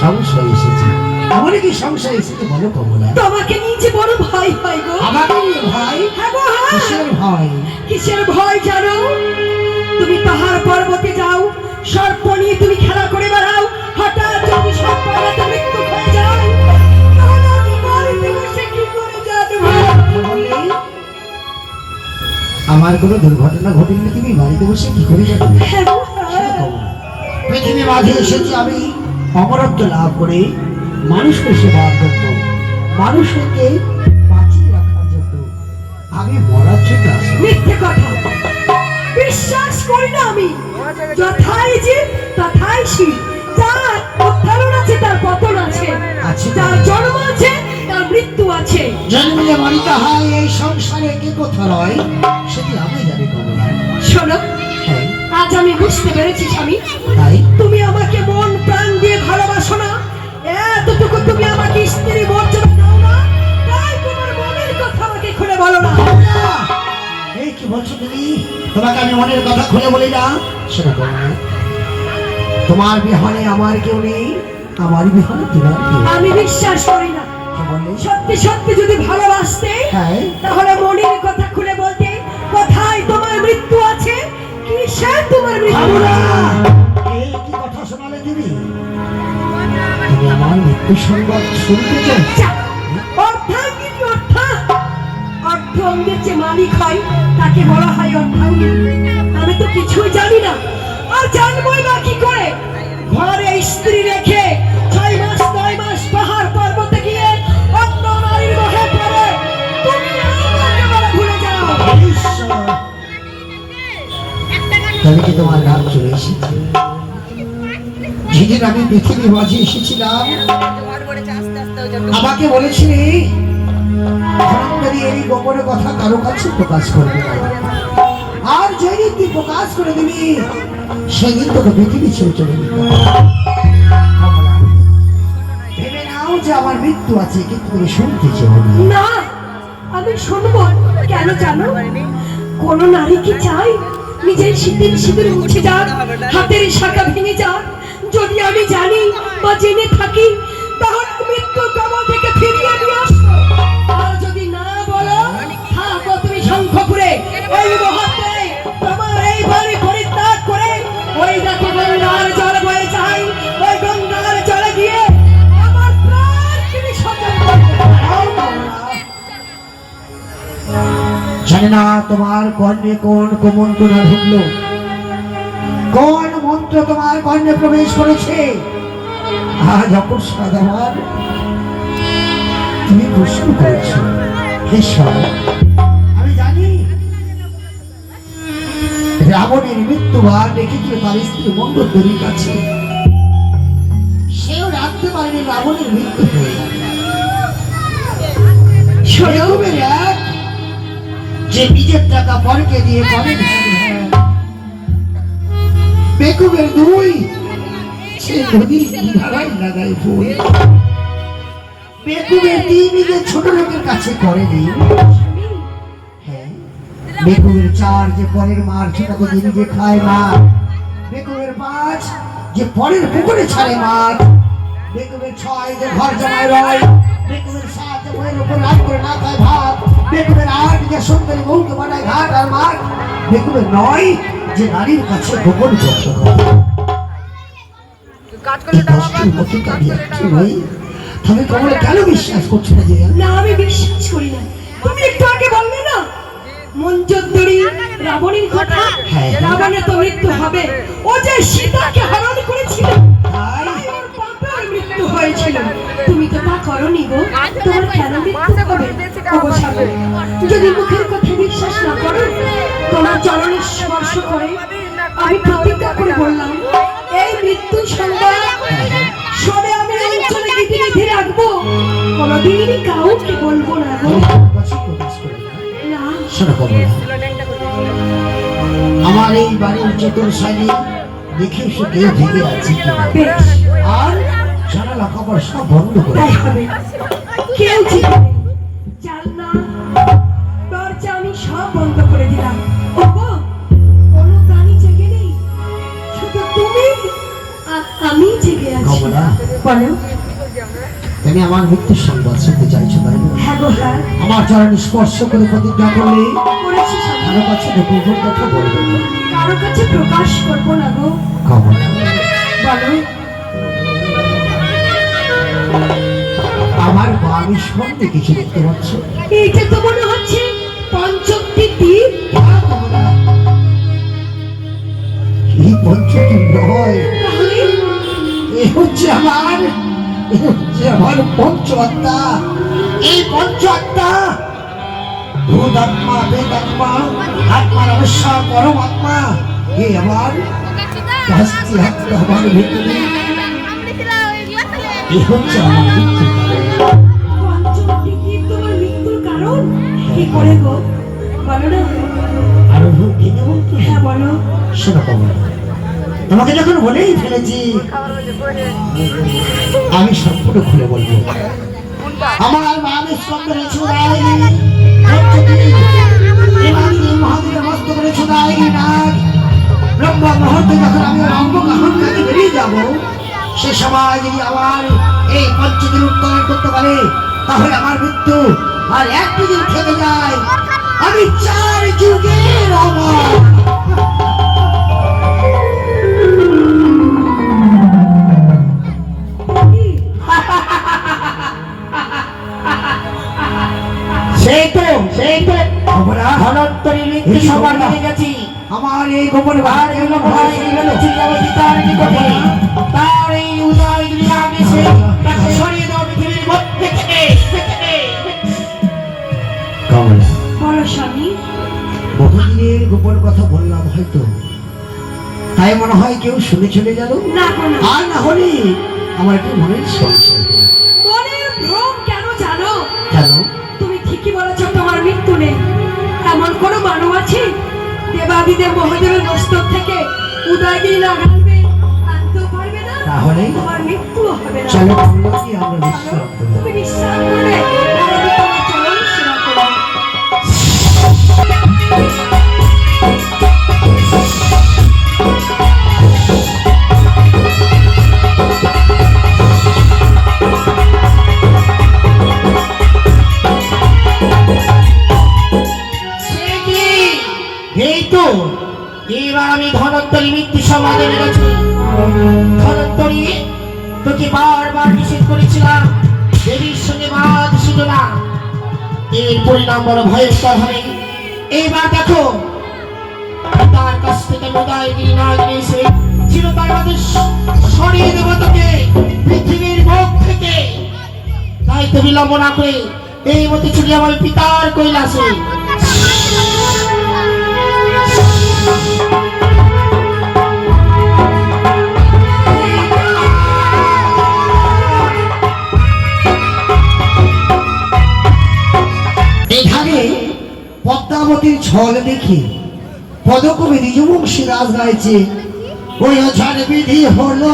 সংশয় এসেছে। আমার কি সংশয় এসেছে বলো কমলা? তোমাকে নিয়ে যে বড় ভয় হয় গো। আমাকে নিয়ে ভয়? হ্যাঁ গো, হ্যাঁ। কিসের ভয়? কিসের ভয় জানো? তুমি পাহাড় পর্বতে যাও, সর্প নিয়ে তুমি খেলা করে বেড়াও, হঠাৎ যদি সর্পরাতে মৃত্যু হয়ে যায়, তাহলে আমি বাড়িতে বসে কি করে জানবো? আমার কোনো দুর্ঘটনা ঘটেনি, তুমি বাড়িতে বসে কি করে যাবে? হ্যাঁ গো, হ্যাঁ। পৃথিবী মাঝে এসেছি আমি অমরত্ব লাভ করে মানুষকে সেবার জন্য, মানুষকে বাঁচিয়ে রাখার জন্য। আমি মরার জন্য আসি। মিথ্যে কথা, বিশ্বাস করি না আমি। যথাই জীব তথাই শিব। যার উত্থান আছে তার পতন আছে, যার জন্ম আছে তার মৃত্যু আছে। জন্মিলে মরিতে হয়, এই সংসারে কে কোথা রয় সেটি আমি জানি কমলা। শোনো, হ্যাঁ, আজ আমি বুঝতে পেরেছি স্বামী, তাই তুমি আমাকে মন প্রাণ দিয়ে ভালোবাসো না, এতটুকু তুমি আমাকে স্ত্রী মর্যাদা দাও না, তাই তোমার মনের কথা আমাকে খুলে বলো না। এই কি বলছো তুমি? তোমাকে আমি মনের কথা খুলে বলি না? শোনো কমলা, তোমার বিহনে আমার কেউ নেই, আমার বিহনে তোমার কেউ নেই। আমি বিশ্বাস করি না। কি বললে? সত্যি সত্যি যদি ভালোবাসতে, হ্যাঁ। তাহলে মনের কথা খুলে বলতে, কোথায় তোমার মৃত্যু আছে, কিসের তোমার মৃত্যু কমলা, আছে? এই কি কথা শোনালে তুমি? তুমি আমার মৃত্যু সংবাদ শুনতে চাও? অর্ধাঙ্গিনী অর্থ অঙ্গের যে মালিক হয় তাকে বলা হয় অর্ধাঙ্গিনী। আমি তো কিছুই জানি না, আর জানবই বা কি করে? ঘরে স্ত্রী রেখে 6 মাস 9 মাস পাহাড় পর্বতে গিয়ে অন্য নারীর মোহে পড়ে তুমি আমাকে বলে ভুলে যাও। তবে কি তোমার রাগ চলে এসেছে? যেদিন আমি পৃথিবী মাঝে এসেছিলাম আমাকে বলেছিলি এই গোপনে কথা কারো কাছে প্রকাশ করবে না, আর যেদিন তুই প্রকাশ করে দিবি সেদিন তোকে পৃথিবী ছেড়ে চলে দিতে হবে। ভেবে নাও যে আমার মৃত্যু আছে, কিন্তু তুমি শুনতে চাও না। না, আমি শুনবো কেন জানো? কোন নারী কি চাই নিজের শীতের শীতের মুছে যাক, হাতের শাখা ভেঙে যাক? যদি আমি জানি বা জেনে থাকি, তাহলে মৃত্যু কবল থেকে ফিরিয়ে নিয়ে আসবো। আর যদি না বলো, থাকো তুমি শঙ্খপুরে। এই মুহূর্তে তোমার এই বাড়ি পরিত্যাগ করে ওই দেখো গঙ্গার জল বয়ে যায়, ওই গঙ্গার জলে গিয়ে আমার প্রাণ তুমি সচল করবে। জানি না তোমার কর্ণে কোন কুমন্ত্রণা ঢুকলো, কোন মন্ত্র তোমার কর্ণে প্রবেশ করেছে। আজ অকস্মাৎ আমার তুমি প্রশ্ন করেছো। আমি জানি রাবণের মৃত্যুবার রেখেছিল তার স্ত্রী মঙ্গোদরীর কাছে, সেও রাখতে পারেনি রাবণের মৃত্যু হয়ে যাবে। যে নিজের টাকা পরকে দিয়ে পরে বেকুবের দুই সে নদীর কিনারায় লাগায় ফুল। বেকুবের তিন নিজের ছোট লোকের কাছে করেনি। হ্যাঁ, বেকুবের 4 যে পরের মার ছোটাকে দিয়ে নিজে খায় মাছ, বেকুবের 5 যে পরের পুকুরে ছাড়ে মাছ, বেকুবের 6 যে ঘর জমায় রয়, বেকুবের 7 যে বইয়ের উপর রাত করে না খায় ভাত, বেকুবের 8 যে সুন্দরী বউকে বানায় ঘাট আর মাঠ, বেকুবের 9 যে নারীর কাছে গোপন করতে হয়। তবে কমলা কেন বিশ্বাস করছো না? যে না, আমি বিশ্বাস করি না। তুমি একটু আগে বললে না মঞ্জুরি রাবণের কথা, রাবণের তো মৃত্যু হবে। ও যে সীতাকে হরণ করেছিল, তাই ওর পাপের মৃত্যু হয়েছিল। তুমি তো তা করনি গো, তোমার কেন মৃত্যু হবে? অবসাদে যদি মুখের কথা বিশ্বাস না করো, তোমার চরণে স্পর্শ করে আমি প্রতিজ্ঞা করে বললাম, এই মৃত্যু সংবাদ শুনে আমি অঞ্চলে গিয়ে রাখবো, কোনদিন কাউকে বলবো না গো। আমার এই বাড়ির চতুর্সাইডে দেখে সে কেউ জেগে আছে আর জানালা কবর সব বন্ধ করে কেউ জানলা দরজা আমি সব বন্ধ করে দিলাম। কোনো প্রাণী জেগে নেই, শুধু তুমি আর আমি জেগে আছি। কমলা বলো। তুমি আমার মৃত্যুর সংবাদ শুনতে চাইছো তাই না? হ্যাঁ গো হ্যাঁ, আমার চরণে স্পর্শ করে প্রতিজ্ঞা করলে করেছি স্বামী। কারো কাছে গোপন কথা বলবে না। কারো কাছে প্রকাশ করবো না গো। কমলা বলো। আমার বাড়ির সঙ্গে কিছু দেখতে পাচ্ছ? এইটা তো মনে হচ্ছে পঞ্চমটি দ্বীপ। হ্যাঁ, কমলা, এই পঞ্চটি নয়, তাহলে এ হচ্ছে আমার পঞ্চ আত্মা। এই পঞ্চ আত্মা ভূত আত্মা, বেদ আত্মা, আত্মার অবশ্যই পরমাত্মা, এই আমার শাস্তি আত্মা, আমার ভিতরে এই হচ্ছে আমার মৃত্যু। পঞ্চমটি দ্বীপ তোমার মৃত্যুর কারণ কি করে গো? বলো না। আরো ভেঙে বলতো? হ্যাঁ বলো। শোনো কমলা, তোমাকে যখন বলেই ফেলেছি আমি সম্পূর্ণ খুলে বলবো। আমার মানস কন্দরে ছুড়াইনি মহাদেবের মস্ত করে ছুড়াইনি নাগ ব্রহ্ম মুহূর্তে যখন আমি রম্ভ কাহন কাজে বেরিয়ে যাবো, সে সময় যদি আমার এই পঞ্চদিন উত্তোলন করতে পারে তাহলে আমার মৃত্যু আর একটি দিন থেকে যায়, আমি 4 যুগের অমর। সেই তো ধনত্তরী মৃত্যু সবার হয়ে গেছি। আমার এই গোপন আর এগুলো ভাই এগুলো চিল্লাবতী তার নিকটে তার এই উদয়গিরি আগে সে তাকে সরিয়ে দাও পৃথিবীর মধ্যে থেকে। কমলা, বলো স্বামী। বহুদিনের গোপন কথা বললাম হয়তো, তাই মনে হয় কেউ শুনে চলে গেল। না গো না। আর না হলে আমার একটু মনের সংশয় হলো। মনের ভ্রম কেন জানো? কেন? তুমি ঠিকই বলেছো তোমার মৃত্যু নেই। এমন কোনো মানব আছে দেবাদিদেব মহাদেবের মস্তক থেকে উদয়গিরি না আনবে, আনতেও পারবে না, তাহলে তোমার মৃত্যু হবে না। চলো কমলা, কি আমরা বিশ্রাম করবো। তুমি বিশ্বাস করবে আর আমি তোমার চরণ সেবা করবো। এই তো এবার আমি ধনত্তরী মৃত্যু সমাজে গেছি। ধনত্তরী, তোকে বারবার নিষেধ করেছিলাম দেবীর সঙ্গে বাদ ছিল না, এর পরিণাম বড় ভয়ঙ্কর হবে। এইবার দেখো তার কাছ থেকে উদয়গিরি না এসে চিরতরে আমাদের সরিয়ে দেব তোকে পৃথিবীর মুখ থেকে। তাই তো বিলম্ব না করে এই মতো ছুটি আমার পিতার কৈলাসে। এখানে পদ্মাবতীর ছল দেখে পদকবি নিজবংশী রাজ গাইছে, ওই অঝার বিধি হলো